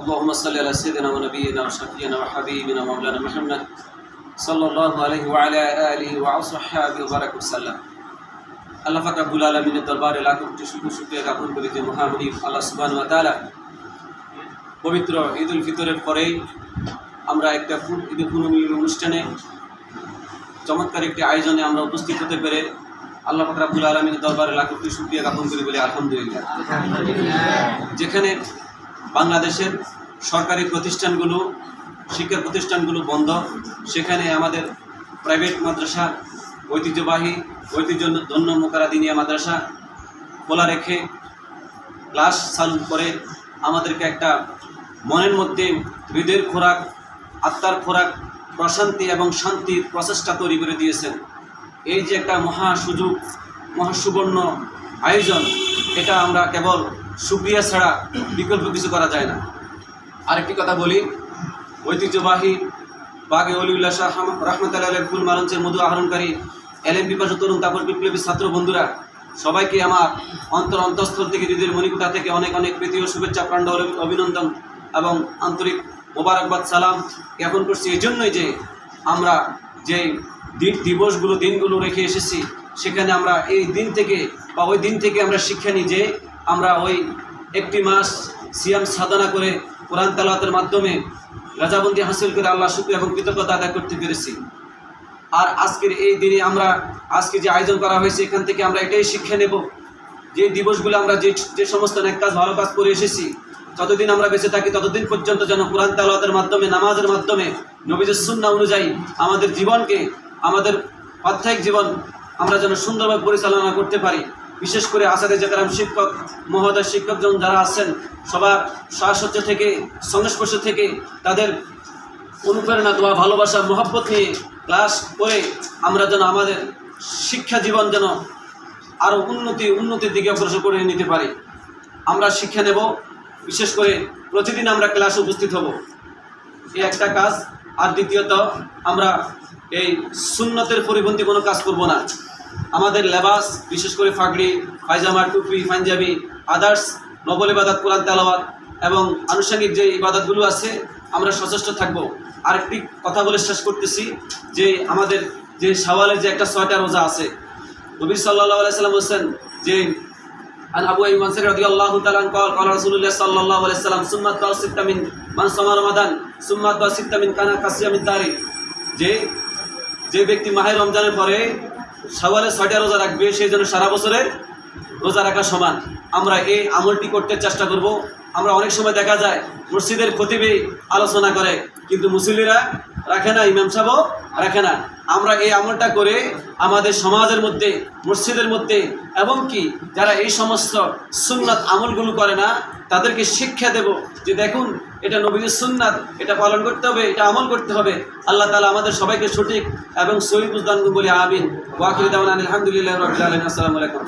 اللهم صل على سيدنا ونبينا وشفيعنا وحبيبنا مولانا محمد صلى الله عليه وعلى آله وصحبه وبارك وسلم। আল্লাহ পাক রব্বুল আলামিনের দরবারে লাখ কোটি শুকরিয়া জ্ঞাপন করি যে মহামহিম আল্লাহ সুবহানাহু ওয়া তাআলা পবিত্র ঈদ উল ফিতরের পরেই আমরা একটা ঈদ পুনর্মিলন অনুষ্ঠানে চমৎকার একটি আয়োজনে আমরা উপস্থিত হতে পেরে আল্লাহ পাক রব্বুল আলামিনের দরবারে লাখ কোটি শুকরিয়া জ্ঞাপন করি বলে আলহামদুলিল্লাহ। যেখানে বাংলাদেশের সরকারি প্রতিষ্ঠানগুলো শিক্ষা প্রতিষ্ঠানগুলো বন্ধ, সেখানে আমাদের প্রাইভেট মাদ্রাসা ঐতিহ্যবাহী ঐতিহ্যধন্য মোকারাদিনিয়া মাদ্রাসা খোলা রেখে ক্লাস চালু করে আমাদেরকে একটা মনের মধ্যে হৃদয়ের খোরাক, আত্মার খোরাক, প্রশান্তি এবং শান্তির প্রচেষ্টা তৈরি করে দিয়েছেন। এই যে একটা মহা সুযোগ, মহাসুবর্ণ আয়োজন, এটা আমরা কেবল শুকরিয়া ছাড়া বিকল্প কিছু করা যায় না। আরেকটি কথা বলি, ঐতিহ্যবাহী বাগে অলিউল্লাহ শাহ রহমতুল্লাহ আলাইহি ফুল মালঞ্চের মধু আহরণকারী এলএম পিপাসু তরুণ তাপস বিপ্লবী ছাত্র বন্ধুরা, সবাইকে আমার অন্তঃস্থল থেকে হৃদয়ের মণিকুটা থেকে অনেক অনেক প্রীতি ও শুভেচ্ছা, প্রাণঢাল অভিনন্দন এবং আন্তরিক মোবারকবাদ সালাম জ্ঞাপন করছি। এই জন্যই যে আমরা যে দিনগুলো রেখে এসেছি, সেখানে আমরা এই দিন থেকে বা ওই দিন থেকে আমরা শিক্ষা নিই যে আমরা ওই একটি মাস সিয়াম সাধনা করে কোরআন তেলাওয়াতের মাধ্যমে রাজাবন্দি হাসিল করে আল্লাহ শুকর এবং কৃতজ্ঞতা আদায় করতে পেরেছি। আর আজকের এই দিনে আমরা আজকে যে আয়োজন করা হয়েছে, এখান থেকে আমরা এটাই শিক্ষা নেব যে দিবসগুলো আমরা যে সমস্ত নেক কাজ ভালো কাজ করে এসেছি, যতদিন আমরা বেঁচে থাকি ততদিন পর্যন্ত যেন কোরআন তেলাওয়াতের মাধ্যমে, নামাজের মাধ্যমে, নবীদের সুন্নাহ অনুযায়ী আমাদের জীবনকে, আমাদের আধ্যাত্মিক জীবন আমরা যেন সুন্দরভাবে পরিচালনা করতে পারি। বিশেষ করে আসাদে জাকরাম শিক্ষক মহোদয়, শিক্ষকজন যারা আছেন, সবার সাহসজ্জ থেকে, সংস্পর্শ থেকে, তাদের অনুপ্রেরণা, দোয়া, ভালোবাসা, মহব্বত নিয়ে ক্লাস করে আমরা যেন আমাদের শিক্ষা জীবন যেন আরও উন্নতির দিকে অগ্রসর করে নিতে পারি। আমরা শিক্ষা নেব, বিশেষ করে প্রতিদিন আমরা ক্লাসে উপস্থিত হব, এই একটা কাজ। আর দ্বিতীয়ত, আমরা এই সুন্নতের পরিপন্থী কোনো কাজ করব না। আমাদের লেবাস, বিশেষ করে ফাগড়ি, পায়জামা, টুপি, পাঞ্জাবি, আদার্স নবল ইবাদত, কোরআন তেলাওয়াত এবং আনুষঙ্গিক যে ইবাদতগুলো আছে, আমরা সচেষ্ট থাকব। আরেকটি কথা বলে শেষ করতেছি যে আমাদের যে শাওয়ালের যে একটা 6টা রোজা আছে, নবী সাল্লাল্লাহু আলাইহি সাল্লাম বলেছেন যে আন আবু আইয়ুব আনসারী রাদিয়াল্লাহু তাআলা قال রাসূলুল্লাহ সাল্লাল্লাহু আলাইহি সাল্লাম সুম্মাত বা সিত্তা মিন মান সামা রমাদান সুম্মাত বা সিত্তা মিন কানা কাসিয়ামিত তারিক, যে ব্যক্তি মাহে রমজানের পরে শাওয়ালের 6টা রোজা রাখবে, সেই জন্য সারা বছরের রোজা রাখা সমান। আমরা এই আমলটি করতে চেষ্টা করব। আমরা অনেক সময় দেখা যায় মসজিদের খতিবে আলোচনা করে, কিন্তু মুসল্লিরা রাখে না, ইমাম সাহেবও রাখে না। আমরা এই আমলটা করে আমাদের সমাজের মধ্যে, মসজিদের মধ্যে, এবং কি যারা এই সমস্ত সুন্নাত আমলগুলো করে না, তাদেরকে শিক্ষা দেব যে দেখুন, এটা নবীর সুন্নাত, এটা পালন করতে হবে, এটা আমল করতে হবে। আল্লাহ তাআলা আমাদের সবাইকে সঠিক এবং সহি বুঝদান বলি আমিন। ওয়া আখিরু দাওয়ানা আলহামদুলিল্লাহি রাব্বিল আলামিন। আসসালামু আলাইকুম।